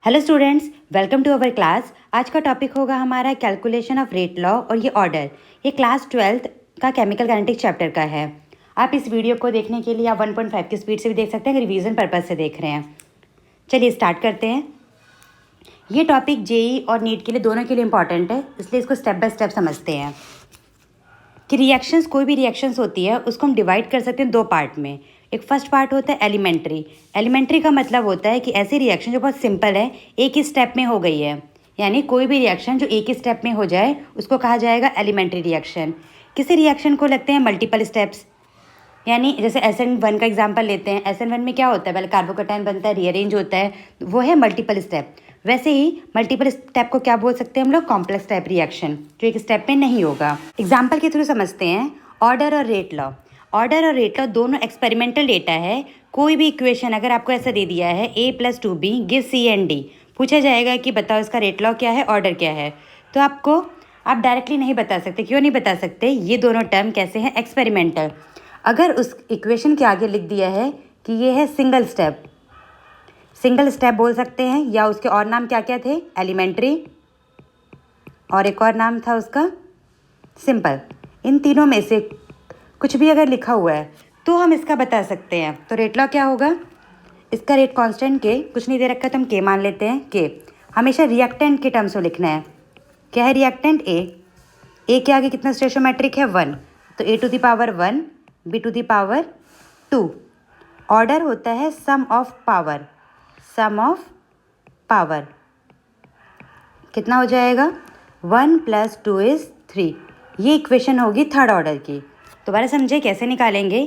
Hello students, welcome to our class. आज का topic होगा हमारा कैलकुलेशन ऑफ रेट लॉ और ये ऑर्डर। ये क्लास 12th का केमिकल काइनेटिक्स चैप्टर का है। आप इस वीडियो को देखने के लिए आप 1.5 की स्पीड से भी देख सकते हैं, रिवीजन पर्पज से देख रहे हैं। चलिए स्टार्ट करते हैं। ये टॉपिक जेई और नीट के लिए दोनों के लिए इंपॉर्टेंट है, इसलिए इसको स्टेप बाय स्टेप समझते हैं कि रिएक्शंस, कोई भी रिएक्शंस होती है उसको हम डिवाइड कर सकते हैं दो पार्ट में। एक फर्स्ट पार्ट होता है एलिमेंट्री। एलिमेंट्री का मतलब होता है कि ऐसी रिएक्शन जो बहुत सिंपल है, एक ही स्टेप में हो गई है, यानी कोई भी रिएक्शन जो एक ही स्टेप में हो जाए उसको कहा जाएगा एलिमेंट्री रिएक्शन। किसी रिएक्शन को लगते हैं मल्टीपल स्टेप्स, यानी जैसे SN1 का एग्जांपल लेते हैं। SN1 में क्या होता है, पहले कार्बोकैटायन बनता है, रीअरेंज होता है, वो है मल्टीपल स्टेप। वैसे ही मल्टीपल स्टेप को क्या बोल सकते हैं हम लोग, कॉम्प्लेक्स टाइप रिएक्शन, जो एक स्टेप में नहीं होगा। एग्जाम्पल के थ्रू समझते हैं ऑर्डर और रेट लॉ। ऑर्डर और रेट लॉ दोनों एक्सपेरिमेंटल डेटा है। कोई भी इक्वेशन अगर आपको ऐसा दे दिया है A+2B give C and D, पूछा जाएगा कि बताओ इसका रेट लॉ क्या है, ऑर्डर क्या है, तो आप डायरेक्टली नहीं बता सकते। क्यों नहीं बता सकते, ये दोनों टर्म कैसे हैं, एक्सपेरिमेंटल। अगर उस इक्वेशन के आगे लिख दिया है कि ये है सिंगल स्टेप, सिंगल स्टेप बोल सकते हैं, या उसके और नाम क्या क्या थे, एलिमेंट्री और एक और नाम था उसका सिंपल। इन तीनों में से कुछ भी अगर लिखा हुआ है तो हम इसका बता सकते हैं। तो रेट लॉ क्या होगा, इसका रेट कांस्टेंट के, कुछ नहीं दे रखा तो हम के मान लेते हैं। के हमेशा रिएक्टेंट के टर्म्स में लिखना है। क्या है रिएक्टेंट, ए के आगे कितना स्टेशोमेट्रिक है, 1, तो A⁻1 B⁻2। ऑर्डर होता है sum of power, sum of power कितना हो जाएगा, 1 + 2 = 3। ये इक्वेशन होगी थर्ड ऑर्डर की। दोबारा समझे कैसे निकालेंगे।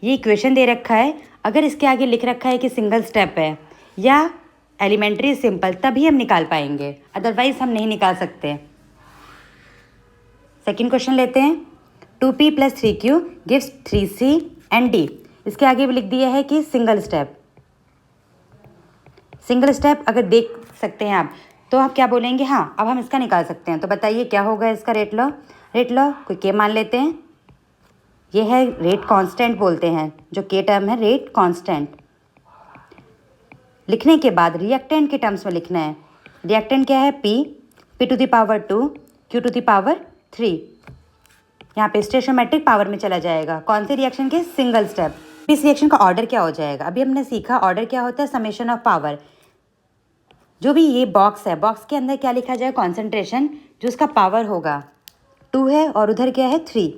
ये इक्वेशन दे रखा है, अगर इसके आगे लिख रखा है कि सिंगल स्टेप है या एलिमेंट्री सिंपल, तभी हम निकाल पाएंगे, अदरवाइज हम नहीं निकाल सकते। सेकेंड क्वेश्चन लेते हैं। 2P + 3Q gives 3C and D। इसके आगे भी लिख दिया है कि सिंगल स्टेप। सिंगल स्टेप अगर देख सकते हैं आप, तो आप क्या बोलेंगे, हाँ अब हम इसका निकाल सकते हैं। तो बताइए क्या होगा इसका रेट लॉ। रेट लॉ कोई के मान लेते हैं, ये है रेट कांस्टेंट बोलते हैं, जो के टर्म है रेट कांस्टेंट। लिखने के बाद रिएक्टेंट के टर्म्स में लिखना है। रिएक्टेंट क्या है, P⁻2 Q⁻3। यहाँ पे स्टेशोमेट्रिक पावर में चला जाएगा, कौन से रिएक्शन के, सिंगल स्टेप। इस रिएक्शन का ऑर्डर क्या हो जाएगा, अभी हमने सीखा ऑर्डर क्या होता है, समेशन ऑफ पावर। जो भी ये बॉक्स है, बॉक्स के अंदर क्या लिखा जाए, कॉन्सेंट्रेशन, जो उसका पावर होगा 2 है और उधर क्या है 3,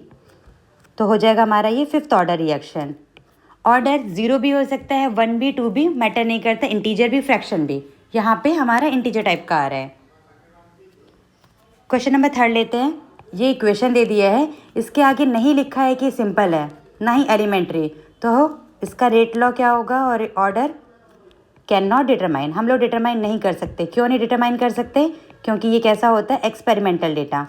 तो हो जाएगा हमारा ये फिफ्थ ऑर्डर रिएक्शन। ऑर्डर 0 भी हो सकता है, 1 भी, 2 भी, मैटर नहीं करता, इंटीजर भी, फ्रैक्शन भी। यहाँ पे हमारा इंटीजर टाइप का आ रहा है। क्वेश्चन नंबर 3 लेते हैं। ये इक्वेशन दे दिया है, इसके आगे नहीं लिखा है कि सिंपल है, ना ही एलिमेंट्री, तो इसका रेट लॉ क्या होगा और ऑर्डर कैन नॉट डिटरमाइन, हम लोग डिटरमाइन नहीं कर सकते। क्यों नहीं डिटरमाइन कर सकते, क्योंकि ये कैसा होता है, एक्सपेरिमेंटल डेटा।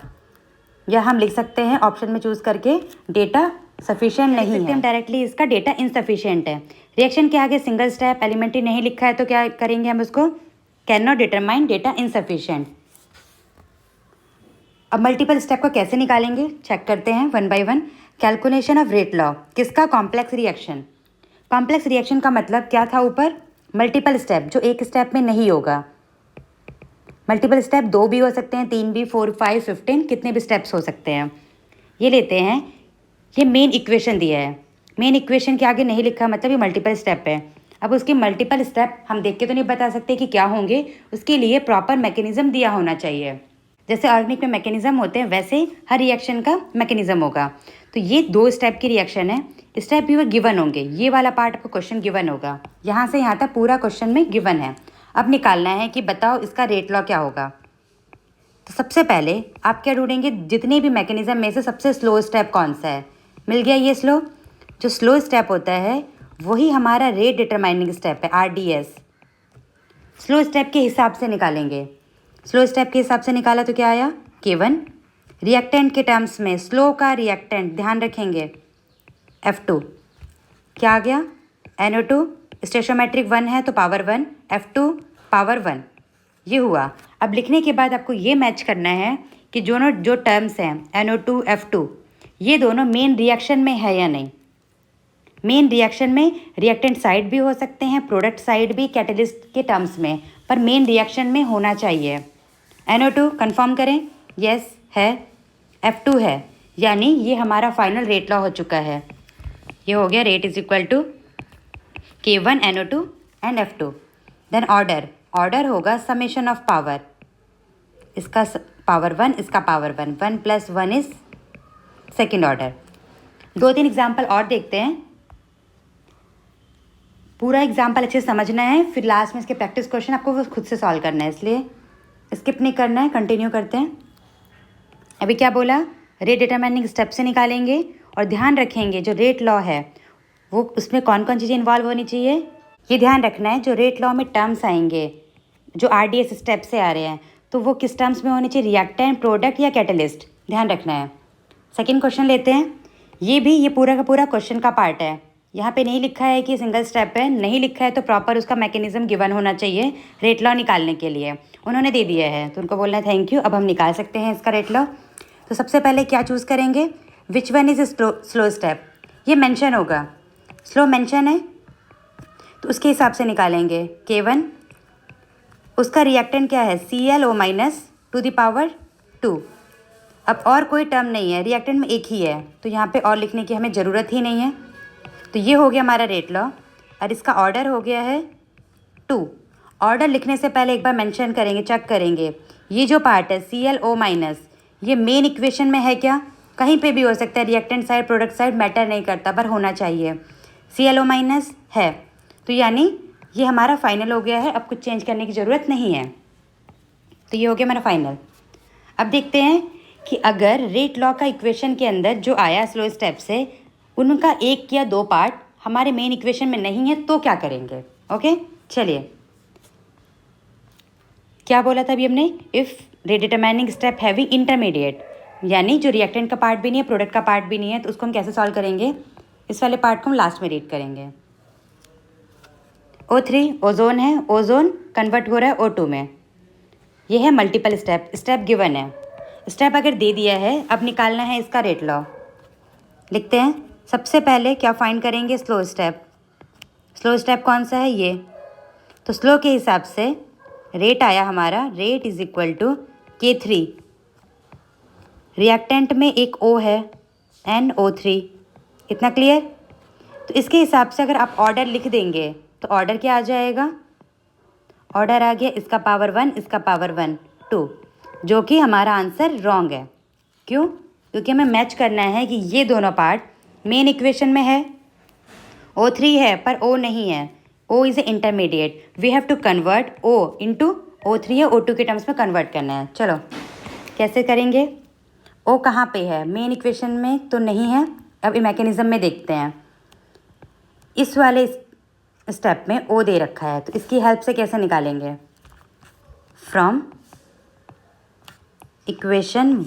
या हम लिख सकते हैं ऑप्शन में चूज करके डेटा सफिशिएंट नहीं है, हम डायरेक्टली इसका डेटा इनसफिशिएंट है। रिएक्शन के आगे सिंगल स्टेप एलिमेंट्री नहीं लिखा है तो क्या करेंगे हम उसको, can not determine data insufficient. अब मल्टीपल स्टेप को कैसे निकालेंगे, चेक करते हैं 1 by 1। Calculation of rate law किसका, कॉम्प्लेक्स रिएक्शन। कॉम्प्लेक्स रिएक्शन का मतलब क्या था ऊपर, मल्टीपल स्टेप, जो एक स्टेप में नहीं होगा। मल्टीपल स्टेप 2 भी हो सकते हैं, 3 भी, 4, 5, 15, कितने भी स्टेप्स हो सकते हैं। ये लेते हैं, ये मेन इक्वेशन दिया है, मेन इक्वेशन के आगे नहीं लिखा मतलब ये मल्टीपल स्टेप है। अब उसके मल्टीपल स्टेप हम देख के तो नहीं बता सकते कि क्या होंगे, उसके लिए प्रॉपर मैकेनिज्म दिया होना चाहिए। जैसे ऑर्गेनिक में मैकेनिज्म होते हैं, वैसे हर रिएक्शन का मैकेनिज्म होगा। तो ये 2 स्टेप की रिएक्शन है, स्टेप भी वो गिवन होंगे। ये वाला पार्ट आपको क्वेश्चन गिवन होगा, यहाँ से यहाँ तक पूरा क्वेश्चन में गिवन है। अब निकालना है कि बताओ इसका रेट लॉ क्या होगा। तो सबसे पहले आप क्या ढूंढेंगे, जितने भी मैकेनिज्म में से सबसे स्लो स्टेप कौन सा है। मिल गया ये स्लो, जो स्लो स्टेप होता है वही हमारा रेट डिटरमाइनिंग स्टेप है, RDS। स्लो स्टेप के हिसाब से निकालेंगे। स्लो स्टेप के हिसाब से निकाला तो क्या आया, K1। रिएक्टेंट के टर्म्स में स्लो का रिएक्टेंट ध्यान रखेंगे, F2। क्या आ गया, NO2, स्टेशोमेट्रिक 1 है तो पावर 1, F2 पावर 1। ये हुआ। अब लिखने के बाद आपको ये मैच करना है कि जो टर्म्स हैं NO2 F2, ये दोनों मेन रिएक्शन में है या नहीं। मेन रिएक्शन में रिएक्टेंट साइड भी हो सकते हैं, प्रोडक्ट साइड भी, कैटलिस्ट के टर्म्स में, पर मेन रिएक्शन में होना चाहिए। NO2 कंफर्म करें, यस है, F2 है, यानी ये हमारा फाइनल रेट लॉ हो चुका है। ये हो गया rate is equal to K1 NO2 and F2। Then order होगा समेशन ऑफ पावर, इसका पावर 1, इसका power 1, 1 + 1 is second order. 2-3 example और देखते हैं। पूरा एग्जाम्पल अच्छे से समझना है, फिर लास्ट में इसके प्रैक्टिस क्वेश्चन आपको वो खुद से सॉल्व करना है, इसलिए स्किप नहीं करना है, कंटिन्यू करते हैं। अभी क्या बोला, रेट डिटरमाइनिंग स्टेप से निकालेंगे, और ध्यान रखेंगे जो रेट लॉ है वो उसमें कौन कौन चीज़ें इन्वॉल्व होनी चाहिए, ये ध्यान रखना है। जो रेट लॉ में टर्म्स आएंगे जो RDS स्टेप से आ रहे हैं, तो वो किस टर्म्स में होनी चाहिए, रिएक्टेंट, प्रोडक्ट या कैटलिस्ट, ध्यान रखना है। सेकेंड क्वेश्चन लेते हैं। ये पूरा का पूरा क्वेश्चन का पार्ट है। यहाँ पे नहीं लिखा है कि सिंगल स्टेप है, नहीं लिखा है तो प्रॉपर उसका मैकेनिज्म गिवन होना चाहिए रेट लॉ निकालने के लिए। उन्होंने दे दिया है तो उनको बोलना है थैंक यू। अब हम निकाल सकते हैं इसका रेट लॉ। तो सबसे पहले क्या चूज़ करेंगे, which one is slow step, ये मेंशन होगा, स्लो मेंशन है तो उसके हिसाब से निकालेंगे। K1 उसका रिएक्टेंट क्या है, ClO- टू द पावर 2। अब और कोई टर्म नहीं है, रिएक्टेंट में एक ही है, तो यहाँ पे और लिखने की हमें ज़रूरत ही नहीं है। तो ये हो गया हमारा रेट लॉ, और इसका ऑर्डर हो गया है 2। ऑर्डर लिखने से पहले एक बार मेंशन करेंगे, चेक करेंगे ये जो पार्ट है ClO-, ये मेन इक्वेशन में है क्या, कहीं पे भी हो सकता है, reactant side product side matter नहीं करता, पर होना चाहिए। ClO- है, तो यानी ये हमारा फाइनल हो गया है, अब कुछ चेंज करने की ज़रूरत नहीं है। तो ये हो गया हमारा फाइनल। अब देखते हैं कि अगर रेट लॉ का इक्वेशन के अंदर जो आया स्लो स्टेप से, उनका एक या दो पार्ट हमारे मेन इक्वेशन में नहीं है तो क्या करेंगे। ओके, चलिए क्या बोला था अभी हमने, if rate determining step having intermediate, यानी जो रिएक्टेंट का पार्ट भी नहीं है, प्रोडक्ट का पार्ट भी नहीं है, तो उसको हम कैसे सॉल्व करेंगे, इस वाले पार्ट को हम लास्ट में रीड करेंगे। O3 ओजोन है, ओजोन कन्वर्ट हो रहा है O2 में, ये है मल्टीपल स्टेप गिवन है। स्टेप अगर दे दिया है, अब निकालना है इसका रेट लॉ। लिखते हैं, सबसे पहले क्या फाइंड करेंगे, स्लो स्टेप कौन सा है, ये। तो स्लो के हिसाब से रेट आया हमारा, rate is equal to K3, reactant में एक O है NO3, इतना क्लियर। तो इसके हिसाब से अगर आप ऑर्डर लिख देंगे तो ऑर्डर क्या आ जाएगा, ऑर्डर आ गया इसका पावर 1, इसका पावर 1, 2, जो कि हमारा आंसर रॉन्ग है। क्यों, क्योंकि हमें मैच करना है कि ये दोनों पार्ट मेन इक्वेशन में है, O3 है पर O नहीं है, O is a intermediate, we have to convert O into O3 है, O2 के टर्म्स में कन्वर्ट करना है। चलो कैसे करेंगे, O कहाँ पे है, मेन इक्वेशन में तो नहीं है। अब मैकेनिज्म में देखते हैं, इस वाले स्टेप में O दे रखा है, तो इसकी हेल्प से कैसे निकालेंगे, फ्रॉम इक्वेशन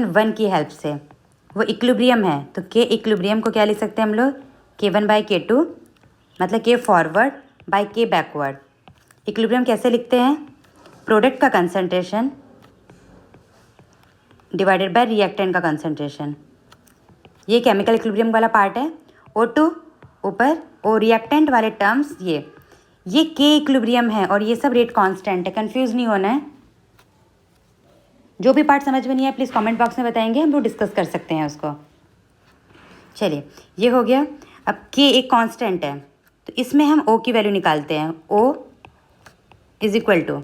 1 की हेल्प से। वो इक्विलिब्रियम है, तो K इक्विलिब्रियम को क्या लिख सकते हैं हम लोग, K1/K2, मतलब K forward bye K backward. Equilibrium कैसे लिखते हैं, प्रोडक्ट का कंसंट्रेशन डिवाइडेड बाय रिएक्टेंट का कंसंट्रेशन। ये केमिकल इक्विलिब्रियम वाला पार्ट है, O2 ऊपर, और रिएक्टेंट वाले टर्म्स ये K इक्विलिब्रियम है, और ये सब रेट कांस्टेंट है, कंफ्यूज नहीं होना है। जो भी पार्ट समझ में नहीं है प्लीज़ कमेंट बॉक्स में बताएंगे, हम लोग डिस्कस कर सकते हैं उसको। चलिए ये हो गया। अब K एक कांस्टेंट है, तो इसमें हम O की वैल्यू निकालते हैं। O is equal to,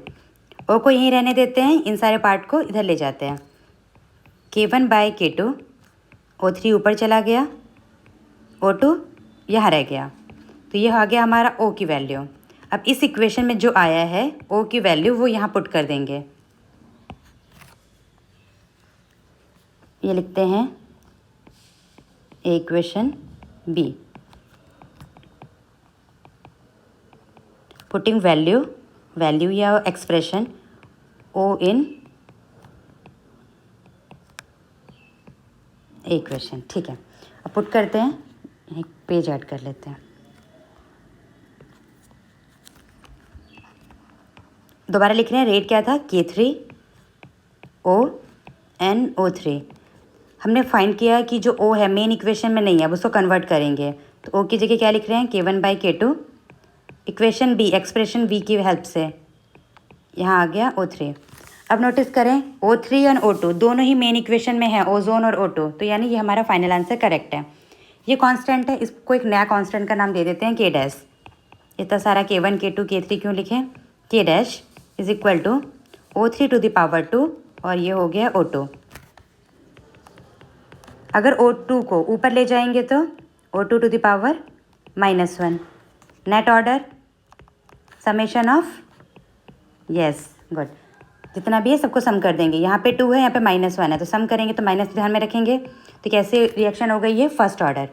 O को यहीं रहने देते हैं, इन सारे पार्ट को इधर ले जाते हैं। K1/K2, O3 ऊपर चला गया, O2 यहाँ रह गया, तो ये आ गया हमारा O की वैल्यू। अब इस इक्वेशन में जो आया है O की वैल्यू, वो यहाँ पुट कर देंगे। ये लिखते हैं इक्वेशन B, पुटिंग वैल्यू या एक्सप्रेशन O इन इक्वेशन, ठीक है। अब पुट करते हैं, एक पेज ऐड कर लेते हैं। दोबारा लिख रहे हैं, रेट क्या था, K3ONO3। हमने फाइंड किया कि जो O है मेन इक्वेशन में नहीं है, अब उसको कन्वर्ट करेंगे, तो O की जगह क्या लिख रहे हैं, K1/K2 equation B, expression B की हेल्प से यहाँ आ गया O3। अब नोटिस करें O3 और O2 दोनों ही मेन इक्वेशन में है, ओजोन और O2, तो यानी ये हमारा फाइनल आंसर करेक्ट है। ये कांस्टेंट है, इसको एक नया कांस्टेंट का नाम दे देते हैं K डैश। इतना सारा K1 K2 K3 क्यों लिखें? K dash is equal to O3 to the power 2 और ये हो गया O2। अगर O2 को ऊपर ले जाएंगे तो O2 to the power -1। Net order summation of, yes good, जितना भी है सबको सम कर देंगे। यहाँ पे 2 है, यहाँ पे -1 है, तो सम करेंगे तो माइनस ध्यान में रखेंगे। तो कैसे रिएक्शन हो गई है? First order.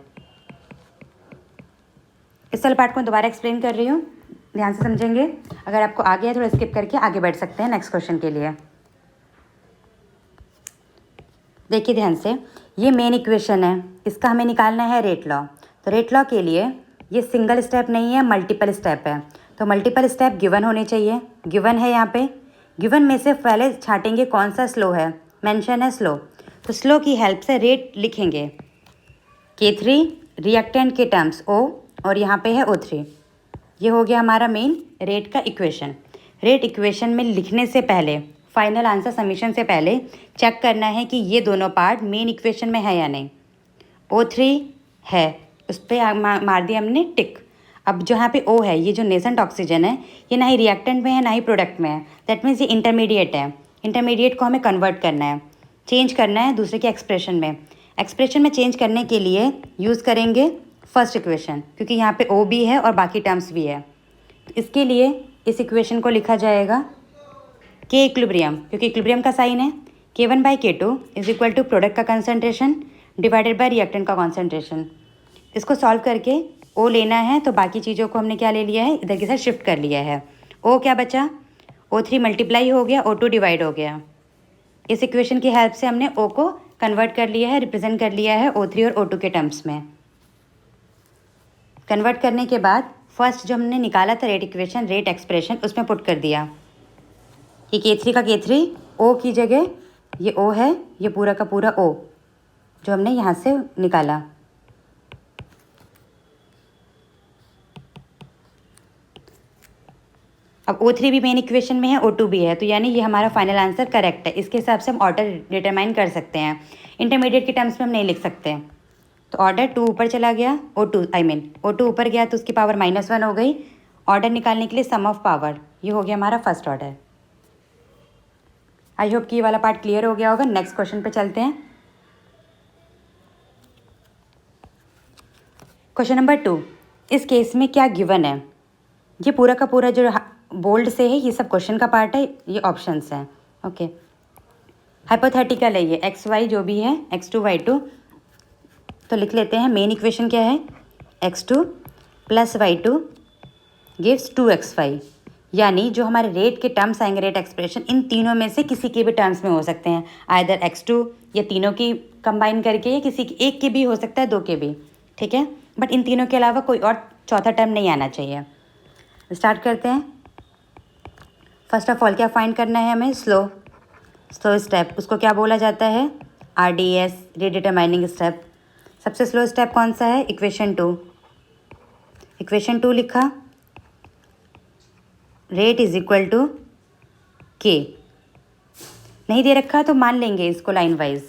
इस वाले पार्ट को मैं दोबारा एक्सप्लेन कर रही हूँ, ध्यान से समझेंगे। अगर आपको आ गया थोड़ा स्किप करके आगे बढ़ सकते हैं नेक्स्ट क्वेश्चन के लिए। देखिए ध्यान से, ये मेन इक्वेशन है, इसका हमें निकालना है रेट लॉ। तो रेट लॉ के लिए ये सिंगल स्टेप नहीं है, मल्टीपल स्टेप है। तो मल्टीपल स्टेप गिवन होने चाहिए। गिवन है यहाँ पे, गिवन में से पहले छाटेंगे कौन सा स्लो है, मेंशन है स्लो, तो स्लो की हेल्प से रेट लिखेंगे। K3 रिएक्टेंट के टर्म्स O और यहाँ पे है O3। ये हो गया हमारा मेन रेट का इक्वेशन। रेट इक्वेशन में लिखने से पहले, फाइनल आंसर समीशन से पहले चेक करना है कि ये दोनों पार्ट मेन इक्वेशन में है या नहीं। O3 है, उस पर मार दिया हमने टिक। अब जो यहाँ पे O है, ये जो नेसेंट ऑक्सीजन है, ये ना ही रिएक्टेंट में है ना ही प्रोडक्ट में है, दैट मीन्स ये इंटरमीडिएट है। इंटरमीडिएट को हमें कन्वर्ट करना है, चेंज करना है दूसरे के एक्सप्रेशन में। एक्सप्रेशन में चेंज करने के लिए यूज़ करेंगे फर्स्ट इक्वेशन, क्योंकि यहाँ पे O भी है और बाकी टर्म्स भी है। इसके लिए इस इक्वेशन को लिखा जाएगा K इक्विलिब्रियम, क्योंकि इक्विलिब्रियम का साइन है K1/K2 is equal to product का कंसनट्रेशन डिवाइडेड बाय रिएक्टेंट का कॉन्सेंट्रेशन। इसको सॉल्व करके O लेना है, तो बाकी चीज़ों को हमने क्या ले लिया है, इधर की साइड शिफ्ट कर लिया है। O क्या बचा? O3 मल्टीप्लाई हो गया, O2 डिवाइड हो गया। इस इक्वेशन की हेल्प से हमने O को कन्वर्ट कर लिया है, रिप्रेजेंट कर लिया है O3 और O2 के टर्म्स में। कन्वर्ट करने के बाद फर्स्ट जो हमने निकाला था रेट इक्वेशन, रेट एक्सप्रेशन, उसमें पुट कर दिया। ये K3 का K3, O की जगह ये O है, ये पूरा का पूरा O जो हमने यहाँ से निकाला। अब O3 भी मेन इक्वेशन में है, O2 भी है, तो यानी ये हमारा फाइनल आंसर करेक्ट है। इसके हिसाब से हम ऑर्डर डिटरमाइन कर सकते हैं। इंटरमीडिएट के टर्म्स में हम नहीं लिख सकते। तो ऑर्डर 2 ऊपर चला गया, O2 ऊपर गया तो उसकी पावर -1 हो गई। ऑर्डर निकालने के लिए सम ऑफ पावर, ये हो गया हमारा फर्स्ट ऑर्डर। आई होप कि ये वाला पार्ट क्लियर हो गया होगा। नेक्स्ट क्वेश्चन पे चलते हैं। क्वेश्चन नंबर 2, इस केस में क्या गिवन है? ये पूरा का पूरा जो बोल्ड से है, ये सब क्वेश्चन का पार्ट है, ये ऑप्शंस हैं। ओके, हाइपोथेटिकल है ये, XY जो भी है, X2 Y2, तो लिख लेते हैं। मेन इक्वेशन क्या है? X2 + Y2 गिव्स 2XY, यानी जो हमारे रेट के टर्म्स आएंगे, रेट एक्सप्रेशन, इन तीनों में से किसी के भी टर्म्स में हो सकते हैं, आइदर X2 या तीनों की कंबाइन करके, या किसी एक के भी हो सकता है, 2 के भी, ठीक है। बट इन तीनों के अलावा कोई और चौथा टर्म नहीं आना चाहिए। स्टार्ट करते हैं। फर्स्ट ऑफ ऑल क्या फाइंड करना है हमें? स्लो स्टेप, उसको क्या बोला जाता है? RDS, rate determining step. सबसे स्लो स्टेप कौन सा है? इक्वेशन 2 लिखा, rate is equal to K। नहीं दे रखा तो मान लेंगे इसको लाइन वाइज,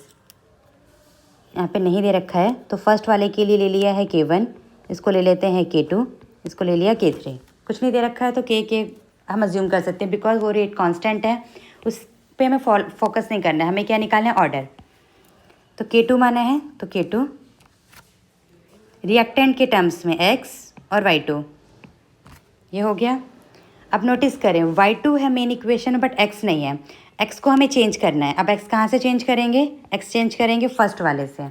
यहाँ पे नहीं दे रखा है तो फर्स्ट वाले के लिए ले लिया है K1, इसको ले लेते हैं K2, इसको ले लिया K3। कुछ नहीं दे रखा है तो K हम अज्यूम कर सकते हैं, बिकॉज वो रेट कांस्टेंट है, उस पे हमें फोकस नहीं करना है, हमें क्या निकालना है? ऑर्डर। तो K2 माना है तो K2 रिएक्टेंट के टर्म्स में X और Y2, ये हो गया। अब नोटिस करें Y2 है मेन इक्वेशन बट X नहीं है, X को हमें चेंज करना है। अब X कहाँ से चेंज करेंगे? X चेंज करेंगे फर्स्ट वाले से,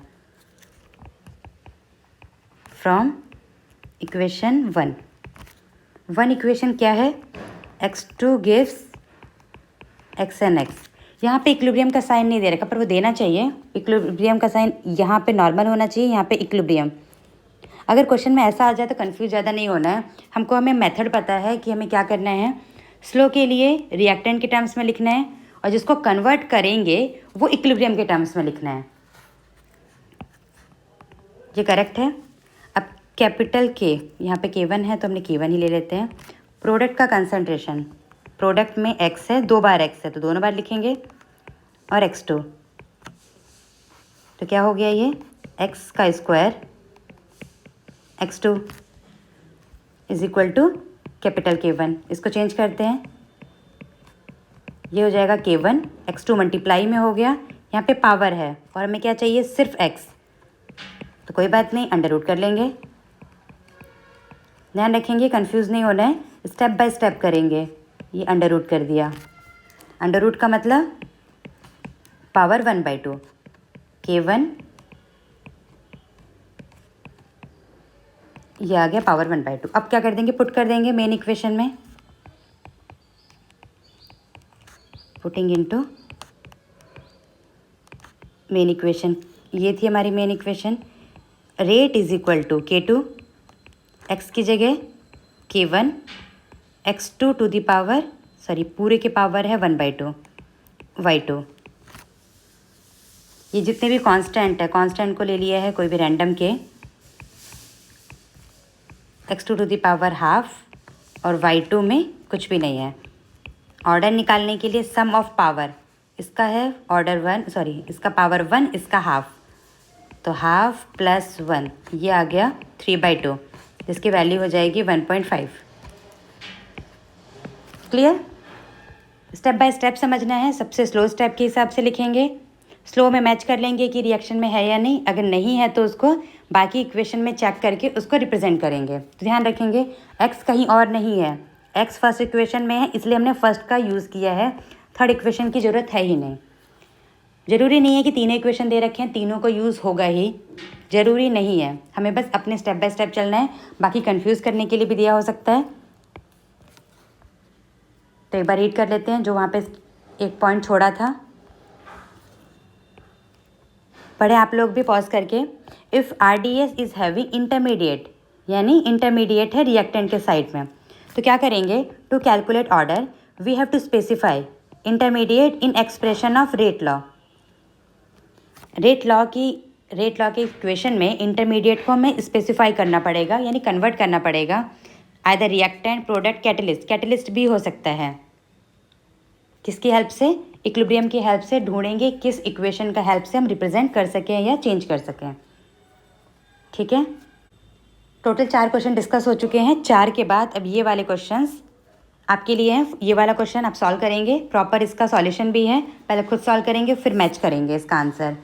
फ्रॉम इक्वेशन 1 इक्वेशन क्या है? X2 gives XnX। यहाँ पे इक्विलिब्रियम का साइन नहीं दे रखा, पर वो देना चाहिए। इक्विलिब्रियम का साइन यहाँ पे नॉर्मल होना चाहिए, यहाँ पे इक्विलिब्रियम। अगर क्वेश्चन में ऐसा आ जाए तो कंफ्यूज ज़्यादा नहीं होना है, हमें मेथड पता है कि हमें क्या करना है। स्लो के लिए रिएक्टेंट के टर्म्स में लिखना है, और जिसको कन्वर्ट करेंगे वो इक्विलिब्रियम के टर्म्स में लिखना है। ये करेक्ट है। अब कैपिटल के, यहाँ पे K1 है तो हमने K1 ही ले लेते हैं। प्रोडक्ट का कंसंट्रेशन, प्रोडक्ट में x है, 2 बार x है तो दोनों बार लिखेंगे, और x2, तो क्या हो गया ये x का square x2 is equal to capital K1। इसको चेंज करते हैं, ये हो जाएगा K1, x2 मल्टीप्लाई में हो गया, यहाँ पे पावर है और हमें क्या चाहिए, सिर्फ x, तो कोई बात नहीं, अंडर रूट कर लेंगे। ध्यान रखेंगे कंफ्यूज नहीं होना है, स्टेप बाय स्टेप करेंगे। ये अंडर रूट कर दिया, अंडर रूट का मतलब पावर 1/2, K1 ये आ गया पावर 1/2। अब क्या कर देंगे, पुट कर देंगे मेन इक्वेशन में, पुटिंग इनटू मेन इक्वेशन। ये थी हमारी main equation, rate is equal to K2, x की जगह K1, x2 to the power, sorry पूरे के पावर है 1/2 y2। ये जितने भी कांस्टेंट है, कांस्टेंट को ले लिया है कोई भी रैंडम के, x2 to the power half और y2 में कुछ भी नहीं है। ऑर्डर निकालने के लिए सम ऑफ पावर, इसका है ऑर्डर 1, सॉरी इसका पावर 1, इसका हाफ, तो हाफ प्लस 1 ये आ गया 3/2, जिसकी वैल्यू हो जाएगी 1.5। क्लियर? स्टेप बाय स्टेप समझना है, सबसे स्लो स्टेप के हिसाब से लिखेंगे, स्लो में मैच कर लेंगे कि रिएक्शन में है या नहीं, अगर नहीं है तो उसको बाकी इक्वेशन में चेक करके उसको रिप्रेजेंट करेंगे। तो ध्यान रखेंगे x कहीं और नहीं है, x फर्स्ट इक्वेशन में है, इसलिए हमने फर्स्ट का यूज़ किया है, थर्ड इक्वेशन की ज़रूरत है ही नहीं। ज़रूरी नहीं है कि तीनों इक्वेशन दे रखे हैं तीनों को यूज़ होगा ही, ज़रूरी नहीं है, हमें बस अपने स्टेप बाय स्टेप चलना है, बाकी कंफ्यूज करने के लिए भी दिया हो सकता है। तो एक बार रीड कर लेते हैं जो वहाँ पे एक पॉइंट छोड़ा था, पढ़े आप लोग भी पॉज करके। If RDS is having intermediate, यानी इंटरमीडिएट है रिएक्टेंट के साइड में, तो क्या करेंगे, to calculate order we have to specify intermediate in expression of rate law. Rate law के इक्वेशन में इंटरमीडिएट को हमें स्पेसिफाई करना पड़ेगा, यानी कन्वर्ट करना पड़ेगा, either reactant, product, catalyst, catalyst भी हो सकता है। किसकी हेल्प से, इक्विलिब्रियम की हेल्प से ढूंढेंगे किस इक्वेशन का हेल्प से हम रिप्रेजेंट कर सकें या चेंज कर सकें। ठीक है, टोटल 4 क्वेश्चन डिस्कस हो चुके हैं। 4 के बाद अब ये वाले क्वेश्चंस आपके लिए हैं। ये वाला क्वेश्चन आप सॉल्व करेंगे, प्रॉपर इसका सॉल्यूशन भी है, पहले खुद सॉल्व करेंगे फिर मैच करेंगे इसका आंसर।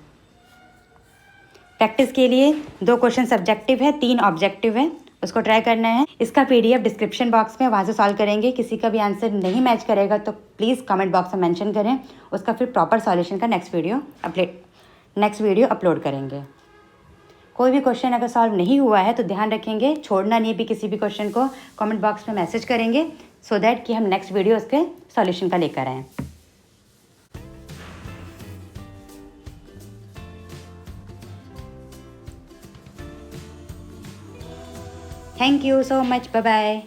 प्रैक्टिस के लिए 2 क्वेश्चन सब्जेक्टिव है, 3 ऑब्जेक्टिव है, उसको ट्राई करना है। इसका PDF डिस्क्रिप्शन बॉक्स में, वहाँ से सॉल्व करेंगे। किसी का भी आंसर नहीं मैच करेगा तो प्लीज़ कमेंट बॉक्स में मेंशन करें, उसका फिर प्रॉपर सॉल्यूशन का नेक्स्ट वीडियो अपलोड करेंगे। कोई भी क्वेश्चन अगर सॉल्व नहीं हुआ है तो ध्यान रखेंगे, छोड़ना नहीं भी किसी भी क्वेश्चन को, कमेंट बॉक्स में मैसेज करेंगे सो दैट कि हम नेक्स्ट वीडियो उसके सॉल्यूशन का लेकर आएँ। Thank you so much, bye bye.